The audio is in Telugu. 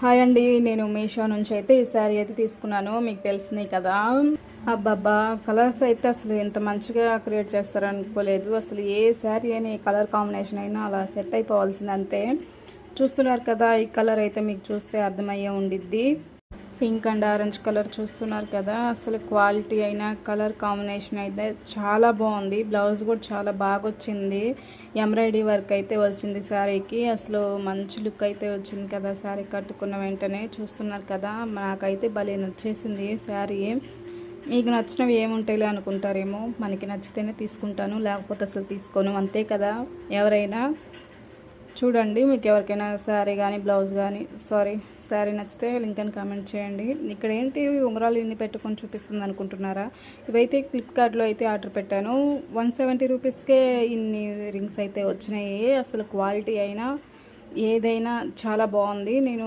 హాయ్ అండి, నేను మీషో నుంచి అయితే ఈ శారీ అయితే తీసుకున్నాను. మీకు తెలిసిందే కదా. అబ్బబ్బా, కలర్స్ అయితే అసలు ఎంత మంచిగా క్రియేట్ చేస్తారనుకోలేదు. అసలు ఏ శారీ అయినా ఏ కలర్ కాంబినేషన్ అయినా అలా సెట్ అయిపోవాల్సింది అంతే. చూస్తున్నారు కదా, ఈ కలర్ అయితే మీకు చూస్తే అర్థమయ్యే ఉండిద్ది. పింక్ అండ్ ఆరెంజ్ కలర్ చూస్తున్నారు కదా. అసలు క్వాలిటీ అయినా కలర్ కాంబినేషన్ అయితే చాలా బాగుంది. బ్లౌజ్ కూడా చాలా బాగా వచ్చింది. ఎంబ్రాయిడరీ వర్క్ అయితే వచ్చింది శారీకి. అసలు మంచి లుక్ అయితే వచ్చింది కదా శారీ కట్టుకున్న వెంటనే. చూస్తున్నారు కదా, నాకైతే భలే నచ్చేసింది శారీ. మీకు నచ్చినవి ఏముంటాయిలే అనుకుంటారేమో, మనకి నచ్చితేనే తీసుకుంటాను, లేకపోతే అసలు తీసుకోను, అంతే కదా ఎవరైనా. చూడండి, మీకు ఎవరికైనా శారీ కానీ బ్లౌజ్ కానీ శారీ నచ్చితే లింక్ అని కామెంట్ చేయండి. ఇక్కడ ఏంటి ఉంగరాలు ఇన్ని పెట్టుకొని చూపిస్తుంది అనుకుంటున్నారా? ఇవైతే ఫ్లిప్కార్ట్లో అయితే ఆర్డర్ పెట్టాను. 170 రూపీస్కే ఇన్ని రింగ్స్ అయితే వచ్చినాయి. అసలు క్వాలిటీ అయినా ఏదైనా చాలా బాగుంది. నేను